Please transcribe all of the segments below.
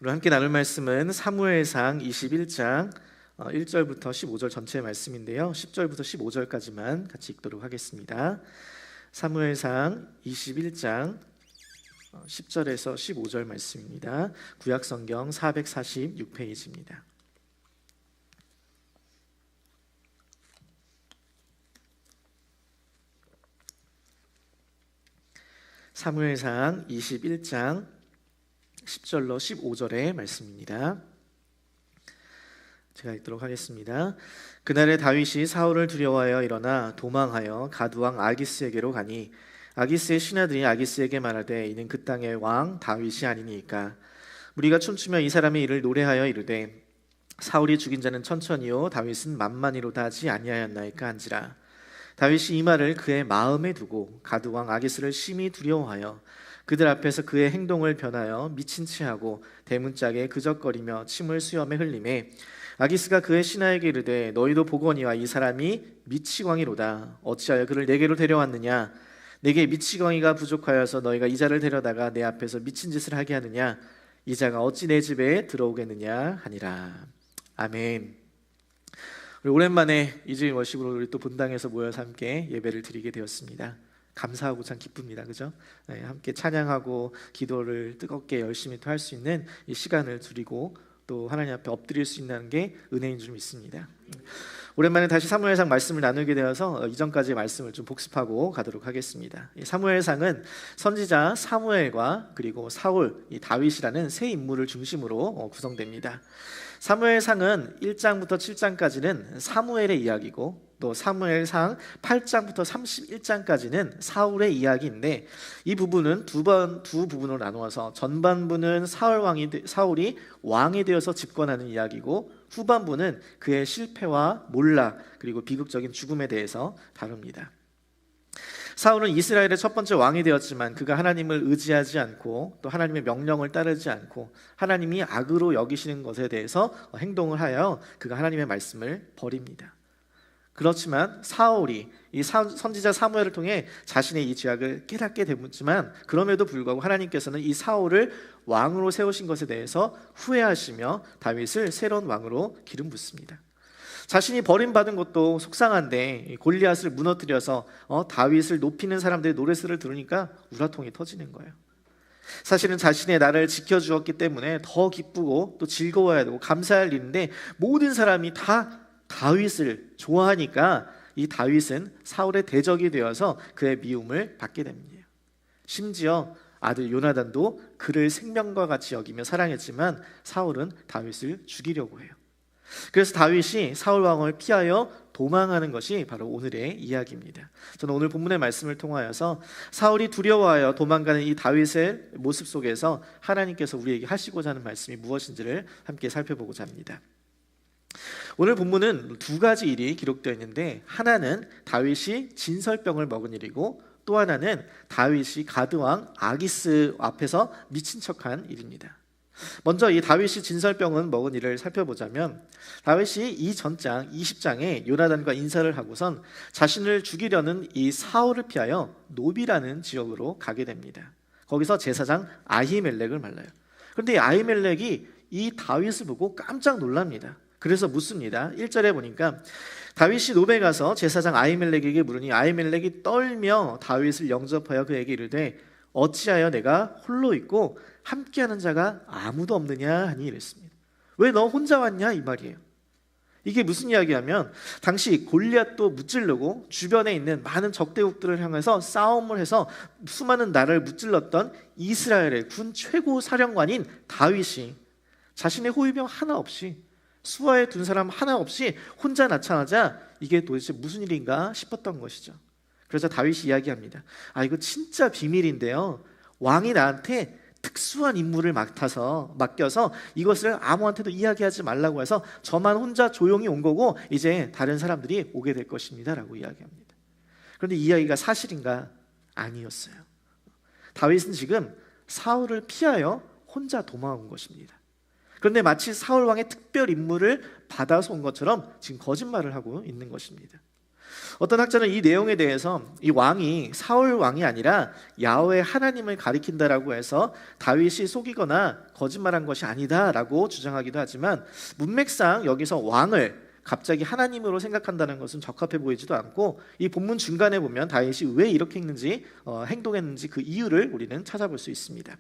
오늘 함께 나눌 말씀은 사무엘상 21장 1절부터 15절 전체의 말씀인데요, 10절부터 15절까지만 같이 읽도록 하겠습니다. 사무엘상 21장 10절에서 15절 말씀입니다. 구약성경 446페이지입니다. 사무엘상 21장 10절로 15절의 말씀입니다. 제가 읽도록 하겠습니다. 그날에 다윗이 사울을 두려워하여 일어나 도망하여 가드왕 아기스에게로 가니 아기스의 신하들이 아기스에게 말하되 이는 그 땅의 왕 다윗이 아니니까. 우리가 춤추며 이 사람의 일을 노래하여 이르되 사울이 죽인 자는 천천히요 다윗은 만만히로다 하지 아니하였나이까 한지라. 다윗이 이 말을 그의 마음에 두고 가드왕 아기스를 심히 두려워하여 그들 앞에서 그의 행동을 변하여 미친 체하고 대문짝에 그적거리며 침을 수염에 흘리매 아기스가 그의 신하에게 이르되 너희도 보거니와 이 사람이 미치광이로다. 어찌하여 그를 내게로 데려왔느냐? 내게 미치광이가 부족하여서 너희가 이 자를 데려다가 내 앞에서 미친 짓을 하게 하느냐? 이 자가 어찌 내 집에 들어오겠느냐 하니라. 아멘. 우리 오랜만에 이즈인 워십으로 우리 또 본당에서 모여서 함께 예배를 드리게 되었습니다. 감사하고 참 기쁩니다. 그죠? 네, 함께 찬양하고 기도를 뜨겁게 열심히 또 할 수 있는 이 시간을 드리고 또 하나님 앞에 엎드릴 수 있는 게 은혜인 줄 믿습니다. 오랜만에 다시 사무엘상 말씀을 나누게 되어서 이전까지의 말씀을 좀 복습하고 가도록 하겠습니다. 이 사무엘상은 선지자 사무엘과 그리고 사울, 이 다윗이라는 세 인물을 중심으로 구성됩니다. 사무엘상은 1장부터 7장까지는 사무엘의 이야기고 또 사무엘상 8장부터 31장까지는 사울의 이야기인데 이 부분은 두 부분으로 나누어서 전반부는 사울이 왕이 되어서 집권하는 이야기고 후반부는 그의 실패와 몰락 그리고 비극적인 죽음에 대해서 다룹니다. 사울은 이스라엘의 첫 번째 왕이 되었지만 그가 하나님을 의지하지 않고 또 하나님의 명령을 따르지 않고 하나님이 악으로 여기시는 것에 대해서 행동을 하여 그가 하나님의 말씀을 버립니다. 그렇지만 사울이 이 선지자 사무엘을 통해 자신의 이 죄악을 깨닫게 되었지만 그럼에도 불구하고 하나님께서는 이 사울을 왕으로 세우신 것에 대해서 후회하시며 다윗을 새로운 왕으로 기름 붓습니다. 자신이 버림받은 것도 속상한데 골리앗을 무너뜨려서 다윗을 높이는 사람들의 노래소리를 들으니까 우라통이 터지는 거예요. 사실은 자신의 나라를 지켜주었기 때문에 더 기쁘고 또 즐거워야 되고 감사할 일인데 모든 사람이 다 다윗을 좋아하니까 이 다윗은 사울의 대적이 되어서 그의 미움을 받게 됩니다. 심지어 아들 요나단도 그를 생명과 같이 여기며 사랑했지만 사울은 다윗을 죽이려고 해요. 그래서 다윗이 사울 왕을 피하여 도망하는 것이 바로 오늘의 이야기입니다. 저는 오늘 본문의 말씀을 통하여서 사울이 두려워하여 도망가는 이 다윗의 모습 속에서 하나님께서 우리에게 하시고자 하는 말씀이 무엇인지를 함께 살펴보고자 합니다. 오늘 본문은 두 가지 일이 기록되어 있는데 하나는 다윗이 진설병을 먹은 일이고 또 하나는 다윗이 가드왕 아기스 앞에서 미친 척한 일입니다. 먼저 이 다윗이 진설병을 먹은 일을 살펴보자면 다윗이 이 전장 20장에 요나단과 인사를 하고선 자신을 죽이려는 이 사울을 피하여 노비라는 지역으로 가게 됩니다. 거기서 제사장 아히멜렉을 만나요. 그런데 이 아히멜렉이 이 다윗을 보고 깜짝 놀랍니다. 그래서 묻습니다. 1절에 보니까 다윗이 노베 가서 제사장 아히멜렉에게 물으니 아히멜렉이 떨며 다윗을 영접하여 그에게 이르되 어찌하여 내가 홀로 있고 함께하는 자가 아무도 없느냐 하니 이랬습니다. 왜 너 혼자 왔냐 이 말이에요. 이게 무슨 이야기냐면 당시 골리앗도 무찌르고 주변에 있는 많은 적대국들을 향해서 싸움을 해서 수많은 나라를 무찔렀던 이스라엘의 군 최고 사령관인 다윗이 자신의 호위병 하나 없이 수하에 둔 사람 하나 없이 혼자 나타나자 이게 도대체 무슨 일인가 싶었던 것이죠. 그래서 다윗이 이야기합니다. 이거 진짜 비밀인데요, 왕이 나한테 특수한 임무를 맡겨서 이것을 아무한테도 이야기하지 말라고 해서 저만 혼자 조용히 온 거고 이제 다른 사람들이 오게 될 것입니다 라고 이야기합니다. 그런데 이 이야기가 사실인가? 아니었어요. 다윗은 지금 사울을 피하여 혼자 도망온 것입니다. 그런데 마치 사울 왕의 특별 임무를 받아서 온 것처럼 지금 거짓말을 하고 있는 것입니다. 어떤 학자는 이 내용에 대해서 이 왕이 사울 왕이 아니라 야훼 하나님을 가리킨다라고 해서 다윗이 속이거나 거짓말한 것이 아니다라고 주장하기도 하지만, 문맥상 여기서 왕을 갑자기 하나님으로 생각한다는 것은 적합해 보이지도 않고, 이 본문 중간에 보면 다윗이 왜 이렇게 했는지 행동했는지 그 이유를 우리는 찾아볼 수 있습니다.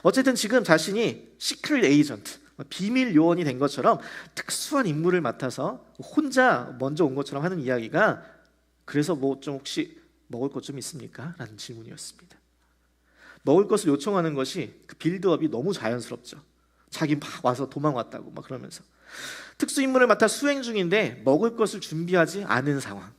어쨌든 지금 자신이 시크릿 에이전트, 비밀 요원이 된 것처럼 특수한 임무를 맡아서 혼자 먼저 온 것처럼 하는 이야기가, 그래서 뭐 좀 혹시 먹을 것 좀 있습니까? 라는 질문이었습니다. 먹을 것을 요청하는 것이 그 빌드업이 너무 자연스럽죠. 자기 막 와서 도망왔다고 막 그러면서 특수 임무를 맡아 수행 중인데 먹을 것을 준비하지 않은 상황.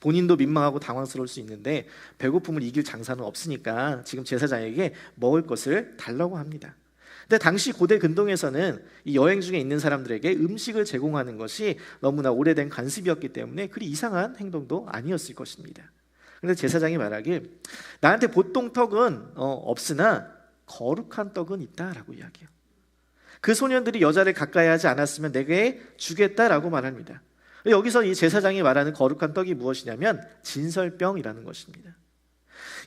본인도 민망하고 당황스러울 수 있는데 배고픔을 이길 장사는 없으니까 지금 제사장에게 먹을 것을 달라고 합니다. 근데 당시 고대 근동에서는 이 여행 중에 있는 사람들에게 음식을 제공하는 것이 너무나 오래된 관습이었기 때문에 그리 이상한 행동도 아니었을 것입니다. 그런데 제사장이 말하길, 나한테 보통 떡은 없으나 거룩한 떡은 있다라고 이야기해요. 그 소년들이 여자를 가까이 하지 않았으면 내게 주겠다라고 말합니다. 여기서 이 제사장이 말하는 거룩한 떡이 무엇이냐면 진설병이라는 것입니다.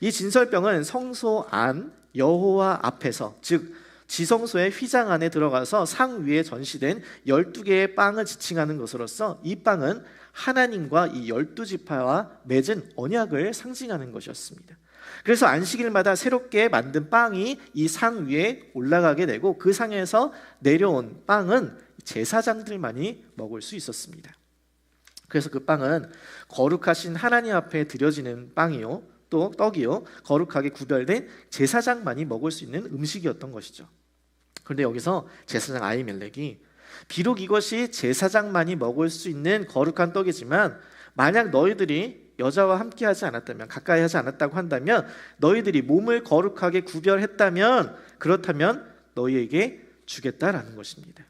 이 진설병은 성소 안 여호와 앞에서, 즉 지성소의 휘장 안에 들어가서 상 위에 전시된 12개의 빵을 지칭하는 것으로서, 이 빵은 하나님과 이 12지파와 맺은 언약을 상징하는 것이었습니다. 그래서 안식일마다 새롭게 만든 빵이 이 상 위에 올라가게 되고, 그 상에서 내려온 빵은 제사장들만이 먹을 수 있었습니다. 그래서 그 빵은 거룩하신 하나님 앞에 드려지는 빵이요, 또 떡이요, 거룩하게 구별된 제사장만이 먹을 수 있는 음식이었던 것이죠. 그런데 여기서 제사장 아히멜렉이, 비록 이것이 제사장만이 먹을 수 있는 거룩한 떡이지만 만약 너희들이 여자와 함께 하지 않았다면, 가까이 하지 않았다고 한다면, 너희들이 몸을 거룩하게 구별했다면, 그렇다면 너희에게 주겠다라는 것입니다.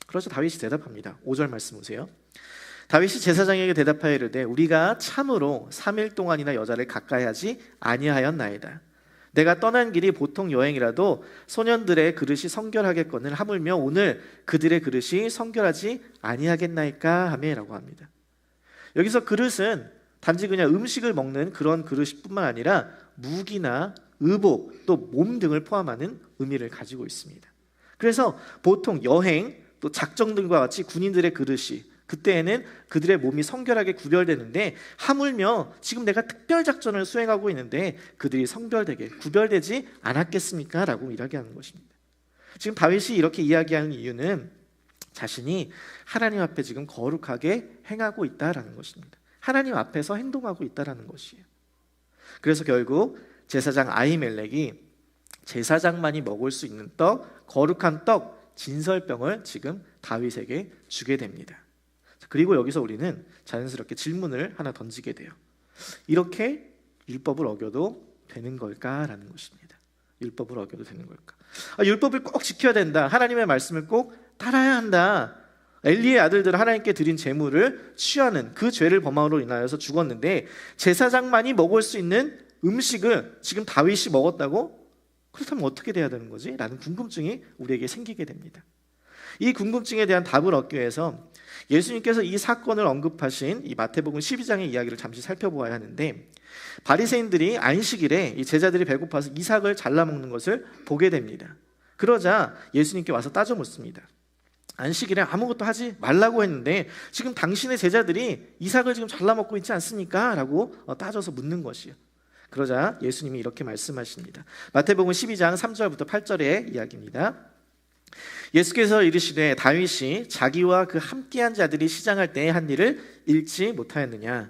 그래서 다윗이 대답합니다. 5절 말씀 보세요. 다윗이 제사장에게 대답하여 이르되, 우리가 참으로 3일 동안이나 여자를 가까이 하지 아니하였나이다. 내가 떠난 길이 보통 여행이라도 소년들의 그릇이 성결하겠거늘 하물며 오늘 그들의 그릇이 성결하지 아니하겠나이까 하매라고 합니다. 여기서 그릇은 단지 그냥 음식을 먹는 그런 그릇일 뿐만 아니라 무기나 의복, 또 몸 등을 포함하는 의미를 가지고 있습니다. 그래서 보통 여행, 또 작정 등과 같이 군인들의 그릇이, 그때에는 그들의 몸이 성결하게 구별되는데, 하물며 지금 내가 특별 작전을 수행하고 있는데 그들이 성별되게 구별되지 않았겠습니까? 라고 이야기하는 것입니다. 지금 다윗이 이렇게 이야기하는 이유는 자신이 하나님 앞에 지금 거룩하게 행하고 있다라는 것입니다. 하나님 앞에서 행동하고 있다라는 것이에요. 그래서 결국 제사장 아히멜렉이 제사장만이 먹을 수 있는 떡, 거룩한 떡, 진설병을 지금 다윗에게 주게 됩니다. 그리고 여기서 우리는 자연스럽게 질문을 하나 던지게 돼요. 이렇게 율법을 어겨도 되는 걸까라는 것입니다. 율법을 어겨도 되는 걸까? 율법을 꼭 지켜야 된다. 하나님의 말씀을 꼭 따라야 한다. 엘리의 아들들은 하나님께 드린 제물을 취하는 그 죄를 범함으로 인하여서 죽었는데 제사장만이 먹을 수 있는 음식을 지금 다윗이 먹었다고? 그렇다면 어떻게 돼야 되는 거지? 라는 궁금증이 우리에게 생기게 됩니다. 이 궁금증에 대한 답을 얻기 위해서 예수님께서 이 사건을 언급하신 이 마태복음 12장의 이야기를 잠시 살펴보아야 하는데, 바리새인들이 안식일에 이 제자들이 배고파서 이삭을 잘라 먹는 것을 보게 됩니다. 그러자 예수님께 와서 따져 묻습니다. 안식일에 아무것도 하지 말라고 했는데 지금 당신의 제자들이 이삭을 지금 잘라 먹고 있지 않습니까? 라고 따져서 묻는 것이에요. 그러자 예수님이 이렇게 말씀하십니다. 마태복음 12장 3절부터 8절의 이야기입니다. 예수께서 이르시되, 다윗이 자기와 그 함께한 자들이 시장할 때에 한 일을 읽지 못하였느냐?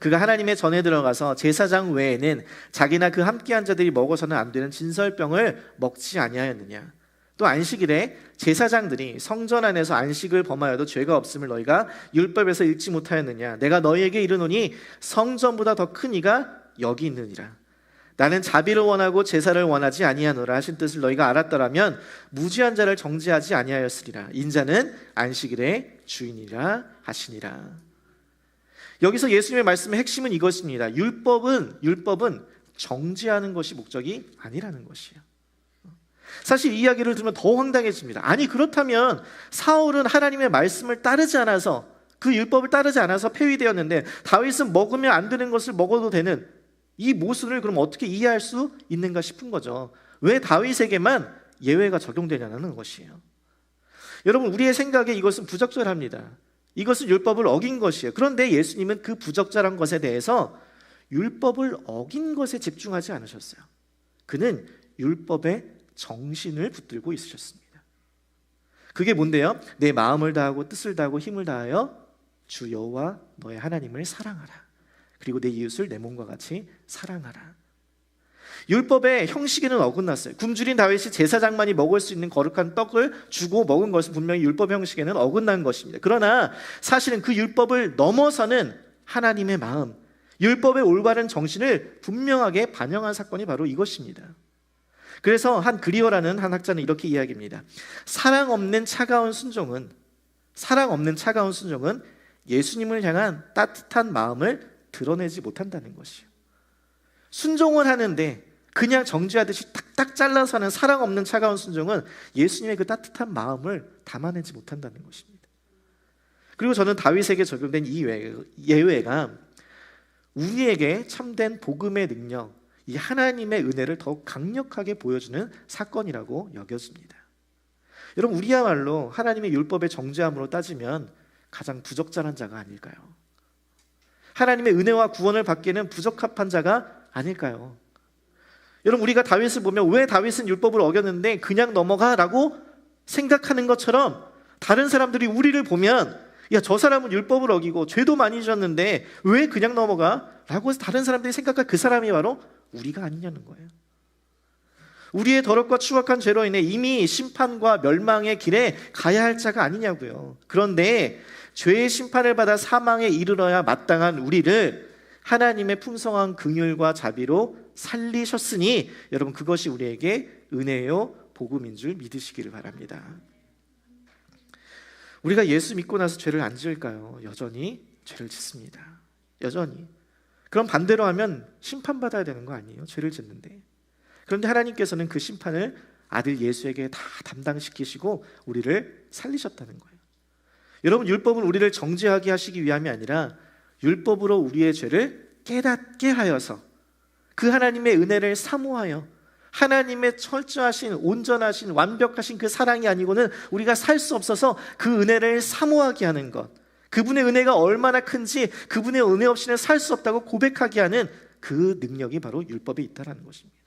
그가 하나님의 전에 들어가서 제사장 외에는 자기나 그 함께한 자들이 먹어서는 안 되는 진설병을 먹지 아니하였느냐? 또 안식일에 제사장들이 성전 안에서 안식을 범하여도 죄가 없음을 너희가 율법에서 읽지 못하였느냐? 내가 너희에게 이르노니 성전보다 더 큰 이가 여기 있느니라. 나는 자비를 원하고 제사를 원하지 아니하노라 하신 뜻을 너희가 알았더라면 무죄한 자를 정죄하지 아니하였으리라. 인자는 안식일의 주인이라 하시니라. 여기서 예수님의 말씀의 핵심은 이것입니다. 율법은 정죄하는 것이 목적이 아니라는 것이에요. 사실 이 이야기를 들으면 더 황당해집니다. 아니 그렇다면 사울은 하나님의 말씀을 따르지 않아서 그 율법을 따르지 않아서 폐위되었는데 다윗은 먹으면 안 되는 것을 먹어도 되는 이 모순을 그럼 어떻게 이해할 수 있는가 싶은 거죠. 왜 다윗에게만 예외가 적용되냐는 것이에요. 여러분, 우리의 생각에 이것은 부적절합니다. 이것은 율법을 어긴 것이에요. 그런데 예수님은 그 부적절한 것에 대해서 율법을 어긴 것에 집중하지 않으셨어요. 그는 율법의 정신을 붙들고 있으셨습니다. 그게 뭔데요? 내 마음을 다하고 뜻을 다하고 힘을 다하여 주 여호와 너의 하나님을 사랑하라. 그리고 내 이웃을 내 몸과 같이 사랑하라. 율법의 형식에는 어긋났어요. 굶주린 다윗이 제사장만이 먹을 수 있는 거룩한 떡을 주고 먹은 것은 분명히 율법 형식에는 어긋난 것입니다. 그러나 사실은 그 율법을 넘어서는 하나님의 마음, 율법의 올바른 정신을 분명하게 반영한 사건이 바로 이것입니다. 그래서 한 그리어라는 한 학자는 이렇게 이야기합니다. 사랑 없는 차가운 순종은 예수님을 향한 따뜻한 마음을 드러내지 못한다는 것이에요. 순종을 하는데 그냥 정죄하듯이 딱딱 잘라서 하는 사랑 없는 차가운 순종은 예수님의 그 따뜻한 마음을 담아내지 못한다는 것입니다. 그리고 저는 다윗에게 적용된 이 예외가 우리에게 참된 복음의 능력, 이 하나님의 은혜를 더욱 강력하게 보여주는 사건이라고 여겨집니다. 여러분, 우리야말로 하나님의 율법의 정죄함으로 따지면 가장 부적절한 자가 아닐까요? 하나님의 은혜와 구원을 받기에는 부적합한 자가 아닐까요? 여러분, 우리가 다윗을 보면 왜 다윗은 율법을 어겼는데 그냥 넘어가라고 생각하는 것처럼 다른 사람들이 우리를 보면 야, 저 사람은 율법을 어기고 죄도 많이 지었는데 왜 그냥 넘어가? 라고 해서 다른 사람들이 생각할 그 사람이 바로 우리가 아니냐는 거예요. 우리의 더럽고 추악한 죄로 인해 이미 심판과 멸망의 길에 가야 할 자가 아니냐고요. 그런데 죄의 심판을 받아 사망에 이르러야 마땅한 우리를 하나님의 풍성한 긍휼과 자비로 살리셨으니 여러분, 그것이 우리에게 은혜요 복음인 줄 믿으시기를 바랍니다. 우리가 예수 믿고 나서 죄를 안 지을까요? 여전히 죄를 짓습니다. 여전히. 그럼 반대로 하면 심판받아야 되는 거 아니에요? 죄를 짓는데. 그런데 하나님께서는 그 심판을 아들 예수에게 다 담당시키시고 우리를 살리셨다는 거예요. 여러분, 율법은 우리를 정죄하게 하시기 위함이 아니라 율법으로 우리의 죄를 깨닫게 하여서 그 하나님의 은혜를 사모하여 하나님의 철저하신, 온전하신, 완벽하신 그 사랑이 아니고는 우리가 살 수 없어서 그 은혜를 사모하게 하는 것, 그분의 은혜가 얼마나 큰지 그분의 은혜 없이는 살 수 없다고 고백하게 하는 그 능력이 바로 율법에 있다는 것입니다.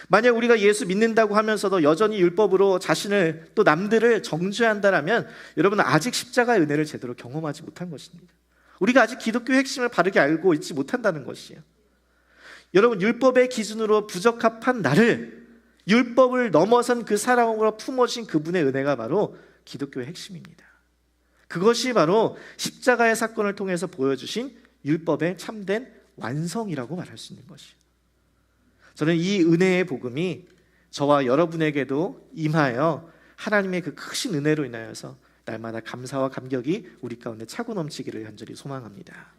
만약 우리가 예수 믿는다고 하면서도 여전히 율법으로 자신을 또 남들을 정죄한다라면 여러분은 아직 십자가의 은혜를 제대로 경험하지 못한 것입니다. 우리가 아직 기독교의 핵심을 바르게 알고 있지 못한다는 것이에요. 여러분, 율법의 기준으로 부적합한 나를 율법을 넘어선 그 사랑으로 품어진 그분의 은혜가 바로 기독교의 핵심입니다. 그것이 바로 십자가의 사건을 통해서 보여주신 율법의 참된 완성이라고 말할 수 있는 것이에요. 저는 이 은혜의 복음이 저와 여러분에게도 임하여 하나님의 그 크신 은혜로 인하여서 날마다 감사와 감격이 우리 가운데 차고 넘치기를 간절히 소망합니다.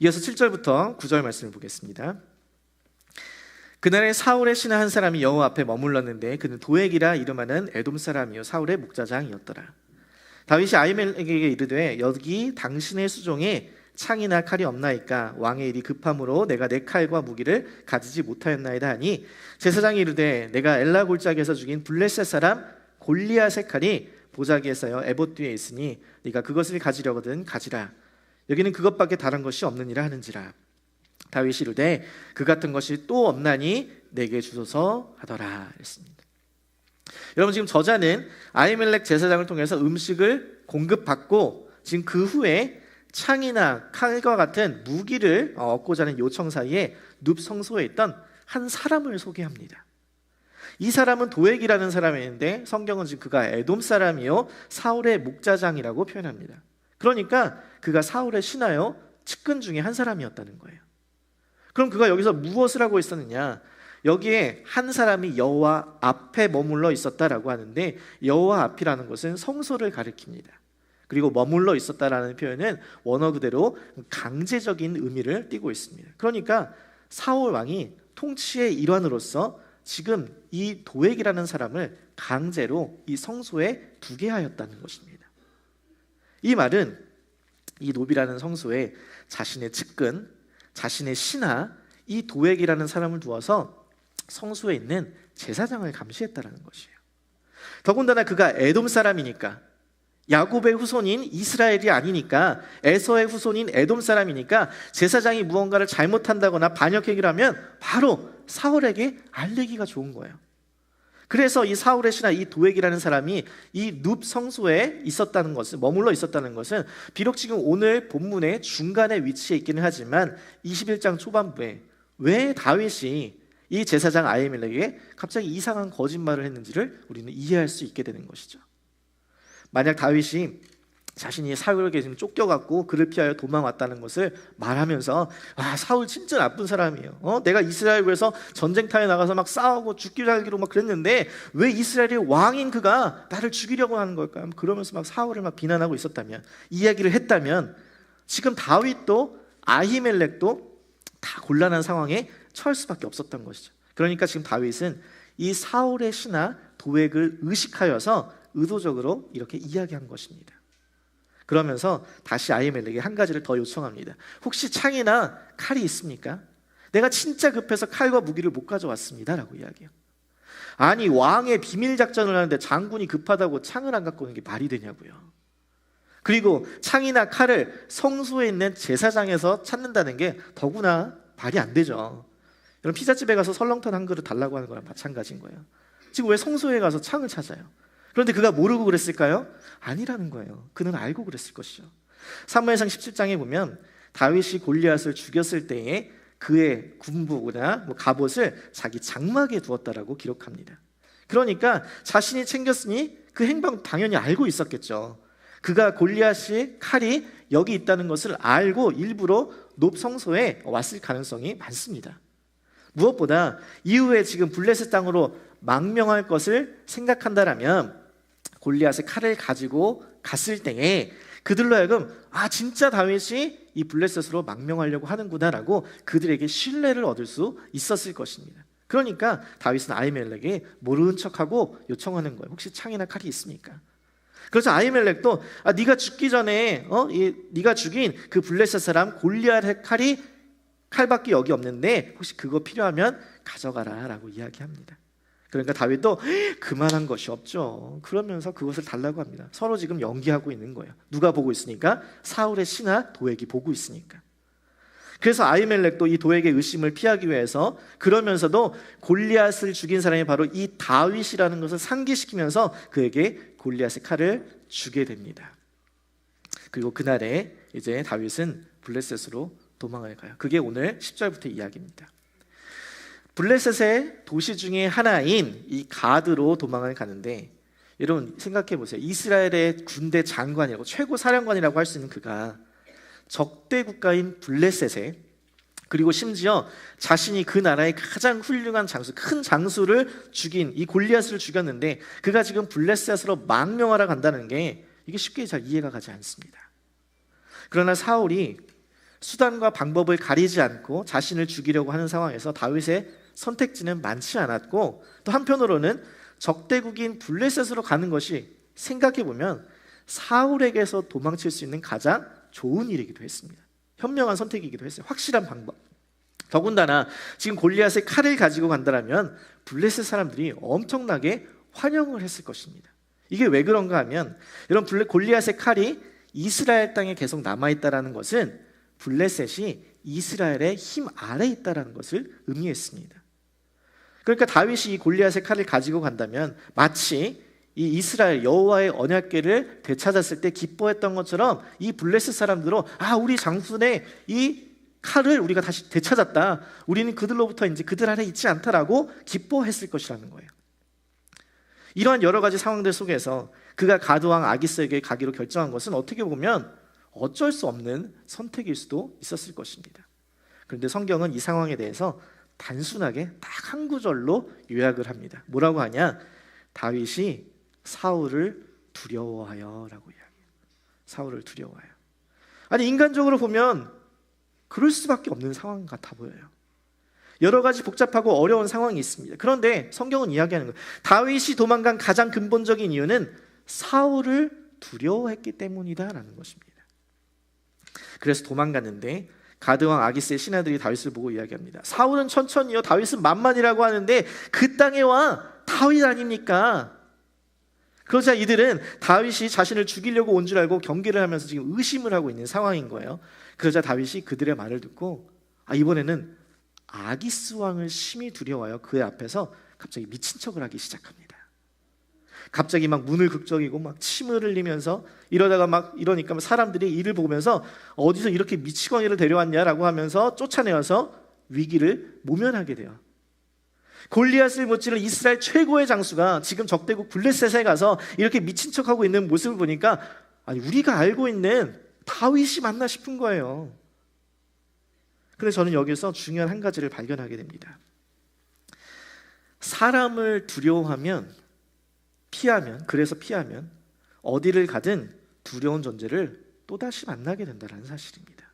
이어서 7절부터 9절 말씀을 보겠습니다. 그날에 사울의 신하 한 사람이 여호와 앞에 머물렀는데 그는 도액이라 이름하는 에돔 사람이요 사울의 목자장이었더라. 다윗이 아히멜렉에게 이르되 여기 당신의 수종에 창이나 칼이 없나이까? 왕의 일이 급함으로 내가 내 칼과 무기를 가지지 못하였나이다 하니 제사장이 이르되 내가 엘라 골짜기에서 죽인 블레셋 사람 골리앗의 칼이 보자기에서요 에봇 뒤에 있으니 네가 그것을 가지려거든 가지라. 여기는 그것밖에 다른 것이 없느니라 하는지라. 다윗이 이르되 그 같은 것이 또 없나니 내게 주소서 하더라 했습니다. 여러분, 지금 저자는 아히멜렉 제사장을 통해서 음식을 공급받고 지금 그 후에 창이나 칼과 같은 무기를 얻고자 하는 요청 사이에 눕 성소에 있던 한 사람을 소개합니다. 이 사람은 도액이라는 사람인데 성경은 지금 그가 에돔 사람이요 사울의 목자장이라고 표현합니다. 그러니까 그가 사울의 신하요 측근 중에 한 사람이었다는 거예요. 그럼 그가 여기서 무엇을 하고 있었느냐? 여기에 한 사람이 여호와 앞에 머물러 있었다라고 하는데 여호와 앞이라는 것은 성소를 가리킵니다. 그리고 머물러 있었다라는 표현은 원어 그대로 강제적인 의미를 띠고 있습니다. 그러니까 사울 왕이 통치의 일환으로서 지금 이 도액이라는 사람을 강제로 이 성소에 두게 하였다는 것입니다. 이 말은 이 놉이라는 성소에 자신의 측근, 자신의 신하, 이 도액이라는 사람을 두어서 성소에 있는 제사장을 감시했다라는 것이에요. 더군다나 그가 에돔 사람이니까, 야곱의 후손인 이스라엘이 아니니까, 에서의 후손인 에돔 사람이니까 제사장이 무언가를 잘못한다거나 반역행위를 하면 바로 사울에게 알리기가 좋은 거예요. 그래서 이 사울의 신하 이 도액이라는 사람이 이 눕 성소에 있었다는 것은, 머물러 있었다는 것은, 비록 지금 오늘 본문의 중간에 위치해 있기는 하지만 21장 초반부에 왜 다윗이 이 제사장 아히멜렉에게 갑자기 이상한 거짓말을 했는지를 우리는 이해할 수 있게 되는 것이죠. 만약 다윗이 자신이 사울에게 지금 쫓겨갔고 그를 피하여 도망왔다는 것을 말하면서, 아, 사울 진짜 나쁜 사람이에요. 내가 이스라엘에서 전쟁터에 나가서 막 싸우고 죽기 살기로 막 그랬는데 왜 이스라엘의 왕인 그가 나를 죽이려고 하는 걸까? 그러면서 막 사울을 막 비난하고 있었다면, 이야기를 했다면, 지금 다윗도 아히멜렉도 다 곤란한 상황에 처할 수밖에 없었던 것이죠. 그러니까 지금 다윗은 이 사울의 신하 도액을 의식하여서 의도적으로 이렇게 이야기한 것입니다. 그러면서 다시 아히멜렉에게 한 가지를 더 요청합니다. 혹시 창이나 칼이 있습니까? 내가 진짜 급해서 칼과 무기를 못 가져왔습니다 라고 이야기해요. 아니, 왕의 비밀 작전을 하는데 장군이 급하다고 창을 안 갖고 오는 게 말이 되냐고요. 그리고 창이나 칼을 성소에 있는 제사장에서 찾는다는 게 더구나 말이 안 되죠. 여러분, 피자집에 가서 설렁탕 한 그릇 달라고 하는 거랑 마찬가지인 거예요. 지금 왜 성소에 가서 창을 찾아요? 그런데 그가 모르고 그랬을까요? 아니라는 거예요. 그는 알고 그랬을 것이죠. 사무엘상 17장에 보면 다윗이 골리앗을 죽였을 때에 그의 군부나 갑옷을 자기 장막에 두었다라고 기록합니다. 그러니까 자신이 챙겼으니 그 행방 당연히 알고 있었겠죠. 그가 골리앗의 칼이 여기 있다는 것을 알고 일부러 놉 성소에 왔을 가능성이 많습니다. 무엇보다 이후에 지금 블레셋 땅으로 망명할 것을 생각한다라면 골리앗의 칼을 가지고 갔을 때에 그들로 하여금, 아, 진짜 다윗이 이 블레셋으로 망명하려고 하는구나라고 그들에게 신뢰를 얻을 수 있었을 것입니다. 그러니까 다윗은 아히멜렉에게 모르는 척하고 요청하는 거예요. 혹시 창이나 칼이 있습니까? 그래서 아히멜렉도, 아, 네가 죽기 전에 네가 죽인 그 블레셋 사람 골리앗의 칼밖에 여기 없는데 혹시 그거 필요하면 가져가라 라고 이야기합니다. 그러니까 다윗도 그만한 것이 없죠. 그러면서 그것을 달라고 합니다. 서로 지금 연기하고 있는 거예요. 누가 보고 있으니까? 사울의 신하 도액이 보고 있으니까. 그래서 아히멜렉도 이 도액의 의심을 피하기 위해서, 그러면서도 골리앗을 죽인 사람이 바로 이 다윗이라는 것을 상기시키면서 그에게 골리앗의 칼을 주게 됩니다. 그리고 그날에 이제 다윗은 블레셋으로 도망을 가요. 그게 오늘 10절부터 이야기입니다. 블레셋의 도시 중에 하나인 이 가드로 도망을 가는데, 여러분 생각해 보세요. 이스라엘의 군대 장관이라고, 최고 사령관이라고 할 수 있는 그가 적대 국가인 블레셋에, 그리고 심지어 자신이 그 나라의 가장 훌륭한 장수, 큰 장수를 죽인 이 골리앗을 죽였는데 그가 지금 블레셋으로 망명하러 간다는 게 이게 쉽게 잘 이해가 가지 않습니다. 그러나 사울이 수단과 방법을 가리지 않고 자신을 죽이려고 하는 상황에서 다윗의 선택지는 많지 않았고, 또 한편으로는 적대국인 블레셋으로 가는 것이 생각해보면 사울에게서 도망칠 수 있는 가장 좋은 일이기도 했습니다. 현명한 선택이기도 했어요. 확실한 방법. 더군다나 지금 골리앗의 칼을 가지고 간다면 블레셋 사람들이 엄청나게 환영을 했을 것입니다. 이게 왜 그런가 하면, 여러분, 골리앗의 칼이 이스라엘 땅에 계속 남아있다는 것은 블레셋이 이스라엘의 힘 아래에 있다는 것을 의미했습니다. 그러니까 다윗이 이 골리앗의 칼을 가지고 간다면 마치 이 이스라엘 여호와의 언약궤를 되찾았을 때 기뻐했던 것처럼 이 블레셋 사람들은, 아, 우리 장군의 이 칼을 우리가 다시 되찾았다, 우리는 그들로부터 이제 그들 아래 있지 않다라고 기뻐했을 것이라는 거예요. 이러한 여러 가지 상황들 속에서 그가 가드왕 아기스에게 가기로 결정한 것은 어떻게 보면 어쩔 수 없는 선택일 수도 있었을 것입니다. 그런데 성경은 이 상황에 대해서 단순하게 딱 한 구절로 요약을 합니다. 뭐라고 하냐? 다윗이 사울을 두려워하여 라고 이야기해요. 사울을 두려워하여. 아니, 인간적으로 보면 그럴 수밖에 없는 상황 같아 보여요. 여러 가지 복잡하고 어려운 상황이 있습니다. 그런데 성경은 이야기하는 거예요. 다윗이 도망간 가장 근본적인 이유는 사울을 두려워했기 때문이다라는 것입니다. 그래서 도망갔는데 가드왕 아기스의 신하들이 다윗을 보고 이야기합니다. 사울은 천천히요, 다윗은 만만이라고 하는데 그 땅의 왕 다윗 아닙니까? 그러자 이들은 다윗이 자신을 죽이려고 온 줄 알고 경계를 하면서 지금 의심을 하고 있는 상황인 거예요. 그러자 다윗이 그들의 말을 듣고 이번에는 아기스 왕을 심히 두려워하여 그의 앞에서 갑자기 미친 척을 하기 시작합니다. 갑자기 막 문을 극적이고 막 침을 흘리면서 이러다가 막 이러니까 사람들이 이를 보면서 어디서 이렇게 미치광이를 데려왔냐라고 하면서 쫓아내어서 위기를 모면하게 돼요. 골리앗을 못지는 이스라엘 최고의 장수가 지금 적대국 블레셋에 가서 이렇게 미친 척하고 있는 모습을 보니까 우리가 알고 있는 다윗이 맞나 싶은 거예요. 그런데 저는 여기서 중요한 한 가지를 발견하게 됩니다. 사람을 두려워하면 피하면 어디를 가든 두려운 존재를 또다시 만나게 된다는 사실입니다.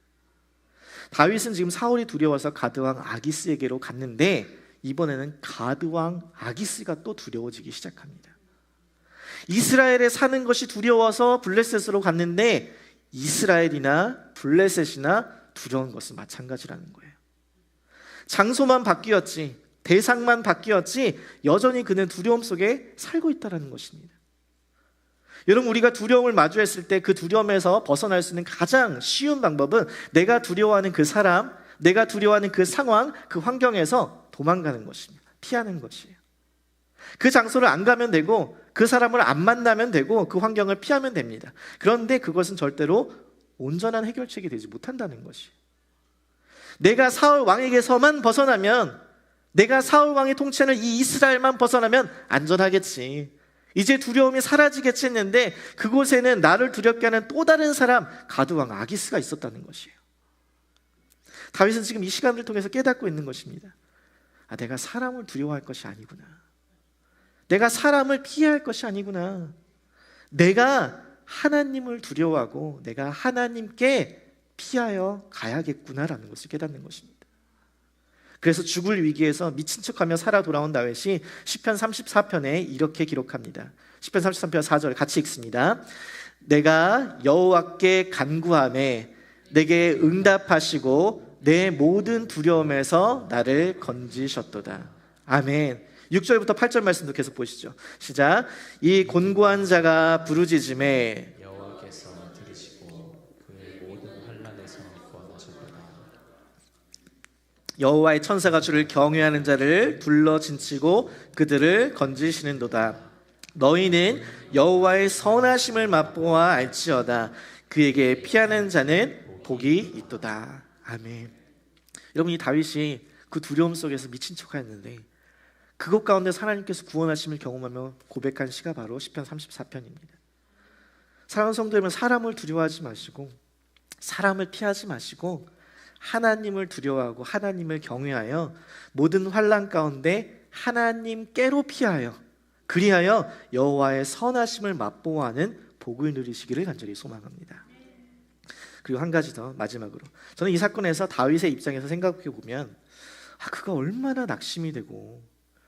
다윗은 지금 사울이 두려워서 가드왕 아기스에게로 갔는데 이번에는 가드왕 아기스가 또 두려워지기 시작합니다. 이스라엘에 사는 것이 두려워서 블레셋으로 갔는데 이스라엘이나 블레셋이나 두려운 것은 마찬가지라는 거예요. 장소만 바뀌었지, 대상만 바뀌었지 여전히 그는 두려움 속에 살고 있다는 것입니다. 여러분, 우리가 두려움을 마주했을 때 그 두려움에서 벗어날 수 있는 가장 쉬운 방법은 내가 두려워하는 그 사람, 내가 두려워하는 그 상황, 그 환경에서 도망가는 것입니다. 피하는 것이에요. 그 장소를 안 가면 되고 그 사람을 안 만나면 되고 그 환경을 피하면 됩니다. 그런데 그것은 절대로 온전한 해결책이 되지 못한다는 것이에요. 내가 사울 왕에게서만 벗어나면, 내가 사울 왕이 통치하는 이 이스라엘만 벗어나면 안전하겠지, 이제 두려움이 사라지겠지 했는데 그곳에는 나를 두렵게 하는 또 다른 사람, 가드왕 아기스가 있었다는 것이에요. 다윗은 지금 이 시간을 통해서 깨닫고 있는 것입니다. 내가 사람을 두려워할 것이 아니구나, 내가 사람을 피해야 할 것이 아니구나, 내가 하나님을 두려워하고 내가 하나님께 피하여 가야겠구나라는 것을 깨닫는 것입니다. 그래서 죽을 위기에서 미친 척하며 살아 돌아온 다윗이 시편 34편에 이렇게 기록합니다. 시편 33편 4절 같이 읽습니다. 내가 여호와께 간구하매 내게 응답하시고 내 모든 두려움에서 나를 건지셨도다. 아멘. 6절부터 8절 말씀도 계속 보시죠. 시작. 이 곤고한 자가 부르짖음에 여호와께서 들으시고 그의 모든 환난에서 구원하셨도다. 여호와의 천사가 주를 경외하는 자를 불러 진치고 그들을 건지시는도다. 너희는 여호와의 선하심을 맛보아 알지어다. 그에게 피하는 자는 복이 있도다. 아멘. 여러분, 이 다윗이 그 두려움 속에서 미친 척하였는데 그것 가운데 하나님께서 구원하심을 경험하며 고백한 시가 바로 시편 34편입니다. 사랑하는 성도 여러분, 사람을 두려워하지 마시고 사람을 피하지 마시고 하나님을 두려워하고 하나님을 경외하여 모든 환난 가운데 하나님께로 피하여 그리하여 여호와의 선하심을 맛보아하는 복을 누리시기를 간절히 소망합니다. 그리고 한 가지 더 마지막으로, 저는 이 사건에서 다윗의 입장에서 생각해 보면 그가 얼마나 낙심이 되고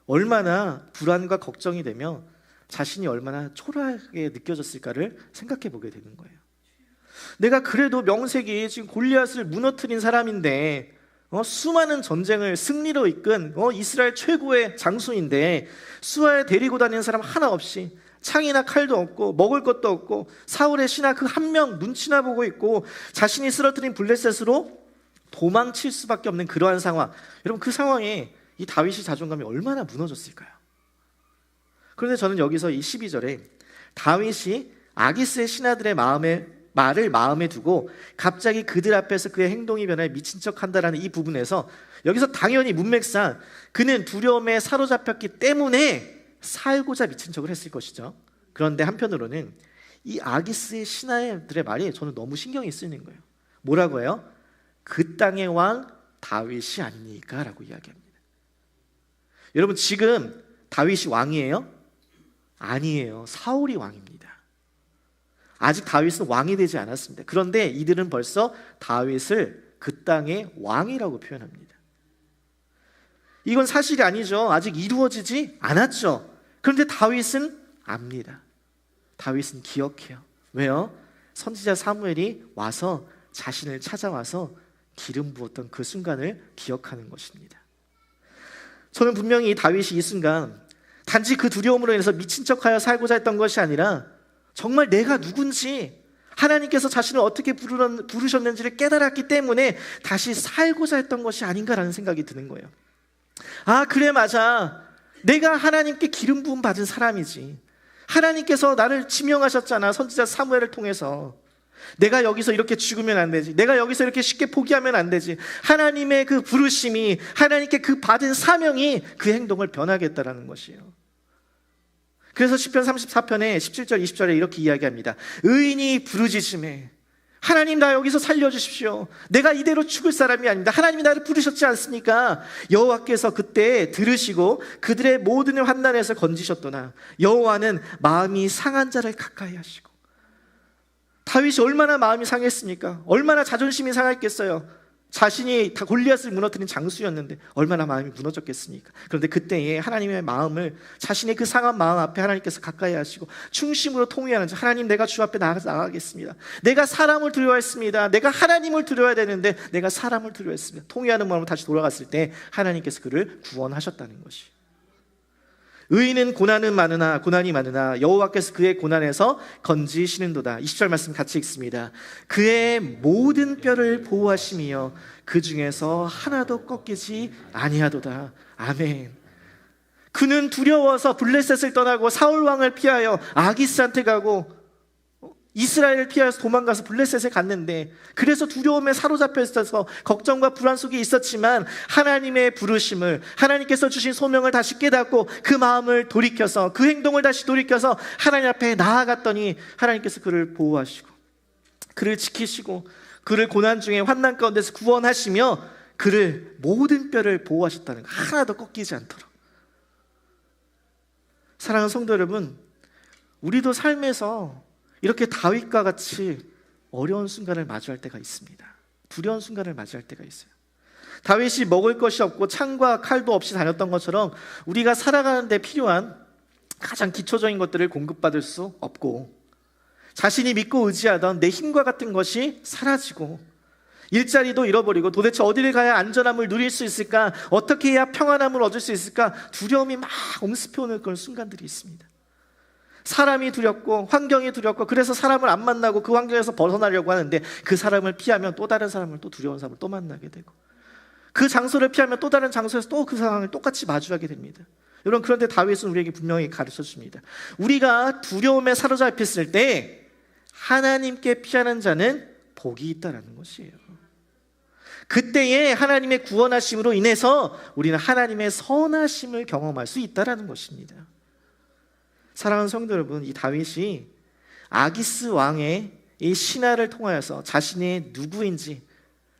얼마나 불안과 걱정이 되며 자신이 얼마나 초라하게 느껴졌을까를 생각해 보게 되는 거예요. 내가 그래도 명색이 지금 골리앗을 무너뜨린 사람인데 수많은 전쟁을 승리로 이끈 이스라엘 최고의 장수인데 수하에 데리고 다니는 사람 하나 없이 창이나 칼도 없고 먹을 것도 없고 사울의 신하 그 한 명 눈치나 보고 있고 자신이 쓰러뜨린 블레셋으로 도망칠 수밖에 없는 그러한 상황, 여러분 그 상황에 이 다윗의 자존감이 얼마나 무너졌을까요? 그런데 저는 여기서 이 12절에 다윗이 아기스의 신하들의 말을 마음에 두고 갑자기 그들 앞에서 그의 행동이 변해 미친 척한다라는 이 부분에서 여기서 당연히 문맥상 그는 두려움에 사로잡혔기 때문에 살고자 미친 척을 했을 것이죠. 그런데 한편으로는 이 아기스의 신하들의 말이 저는 너무 신경이 쓰이는 거예요. 뭐라고 해요? 그 땅의 왕 다윗이 아니니까 라고 이야기합니다. 여러분, 지금 다윗이 왕이에요? 아니에요. 사울이 왕입니다. 아직 다윗은 왕이 되지 않았습니다. 그런데 이들은 벌써 다윗을 그 땅의 왕이라고 표현합니다. 이건 사실이 아니죠. 아직 이루어지지 않았죠. 그런데 다윗은 압니다. 다윗은 기억해요. 왜요? 선지자 사무엘이 와서 자신을 찾아와서 기름 부었던 그 순간을 기억하는 것입니다. 저는 분명히 다윗이 이 순간 단지 그 두려움으로 인해서 미친 척하여 살고자 했던 것이 아니라 정말 내가 누군지, 하나님께서 자신을 어떻게 부르셨는지를 깨달았기 때문에 다시 살고자 했던 것이 아닌가라는 생각이 드는 거예요. 아, 그래, 맞아. 내가 하나님께 기름 부음 받은 사람이지. 하나님께서 나를 지명하셨잖아, 선지자 사무엘을 통해서. 내가 여기서 이렇게 죽으면 안 되지. 내가 여기서 이렇게 쉽게 포기하면 안 되지. 하나님의 그 부르심이, 하나님께 그 받은 사명이 그 행동을 변하겠다라는 것이에요. 그래서 시편 34편에 17절 20절에 이렇게 이야기합니다. 의인이 부르짖음에 하나님, 나 여기서 살려주십시오. 내가 이대로 죽을 사람이 아닙니다. 하나님이 나를 부르셨지 않습니까? 여호와께서 그때 들으시고 그들의 모든 환난에서 건지셨도다. 여호와는 마음이 상한 자를 가까이 하시고. 다윗이 얼마나 마음이 상했습니까? 얼마나 자존심이 상했겠어요? 자신이 다 골리앗을 무너뜨린 장수였는데 얼마나 마음이 무너졌겠습니까? 그런데 그때에 하나님의 마음을, 자신의 그 상한 마음 앞에 하나님께서 가까이 하시고 충심으로 통회하는 자, 하나님, 내가 주 앞에 나가겠습니다. 내가 사람을 두려워했습니다. 내가 하나님을 두려워야 되는데 내가 사람을 두려워했습니다. 통회하는 마음으로 다시 돌아갔을 때 하나님께서 그를 구원하셨다는 것이. 의인은 고난이 많으나 여호와께서 그의 고난에서 건지시는도다. 20절 말씀 같이 읽습니다. 그의 모든 뼈를 보호하시며 그 중에서 하나도 꺾이지 아니하도다. 아멘. 그는 두려워서 블레셋을 떠나고 사울 왕을 피하여 아기스한테 가고 이스라엘을 피하여서 도망가서 블레셋에 갔는데, 그래서 두려움에 사로잡혀 있어서 걱정과 불안 속에 있었지만 하나님의 부르심을, 하나님께서 주신 소명을 다시 깨닫고 그 마음을 돌이켜서, 그 행동을 다시 돌이켜서 하나님 앞에 나아갔더니 하나님께서 그를 보호하시고 그를 지키시고 그를 고난 중에 환난 가운데서 구원하시며 그를 모든 뼈를 보호하셨다는 거, 하나도 꺾이지 않도록. 사랑하는 성도 여러분, 우리도 삶에서 이렇게 다윗과 같이 어려운 순간을 마주할 때가 있습니다. 두려운 순간을 마주할 때가 있어요. 다윗이 먹을 것이 없고 창과 칼도 없이 다녔던 것처럼 우리가 살아가는 데 필요한 가장 기초적인 것들을 공급받을 수 없고, 자신이 믿고 의지하던 내 힘과 같은 것이 사라지고, 일자리도 잃어버리고, 도대체 어디를 가야 안전함을 누릴 수 있을까, 어떻게 해야 평안함을 얻을 수 있을까, 두려움이 막 엄습해오는 그런 순간들이 있습니다. 사람이 두렵고 환경이 두렵고, 그래서 사람을 안 만나고 그 환경에서 벗어나려고 하는데 그 사람을 피하면 또 다른 사람을, 또 두려운 사람을 또 만나게 되고, 그 장소를 피하면 또 다른 장소에서 또 그 상황을 똑같이 마주하게 됩니다. 여러분, 그런데 다윗은 우리에게 분명히 가르쳐 줍니다. 우리가 두려움에 사로잡혔을 때 하나님께 피하는 자는 복이 있다라는 것이에요. 그때에 하나님의 구원하심으로 인해서 우리는 하나님의 선하심을 경험할 수 있다라는 것입니다. 사랑하는 성도 여러분, 이 다윗이 아기스 왕의 이 신하를 통하여서 자신이 누구인지,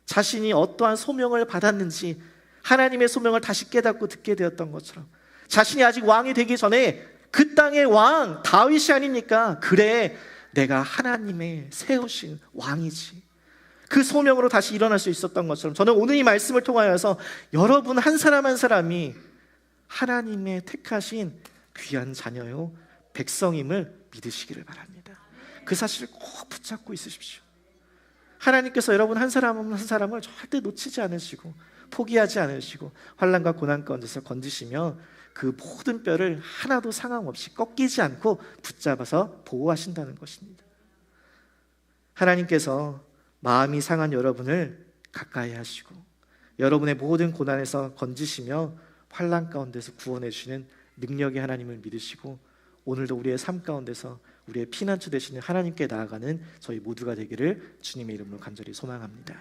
자신이 어떠한 소명을 받았는지, 하나님의 소명을 다시 깨닫고 듣게 되었던 것처럼, 자신이 아직 왕이 되기 전에 그 땅의 왕 다윗이 아닙니까? 그래, 내가 하나님의 세우신 왕이지. 그 소명으로 다시 일어날 수 있었던 것처럼, 저는 오늘 이 말씀을 통하여서 여러분 한 사람 한 사람이 하나님의 택하신 귀한 자녀요 백성임을 믿으시기를 바랍니다. 그 사실을 꼭 붙잡고 있으십시오. 하나님께서 여러분 한 사람 한 사람을 절대 놓치지 않으시고 포기하지 않으시고 환난과 고난 가운데서 건지시며 그 모든 뼈를 하나도 상함 없이 꺾이지 않고 붙잡아서 보호하신다는 것입니다. 하나님께서 마음이 상한 여러분을 가까이 하시고 여러분의 모든 고난에서 건지시며 환난 가운데서 구원해 주시는 능력의 하나님을 믿으시고, 오늘도 우리의 삶 가운데서 우리의 피난처 되시는 하나님께 나아가는 저희 모두가 되기를 주님의 이름으로 간절히 소망합니다.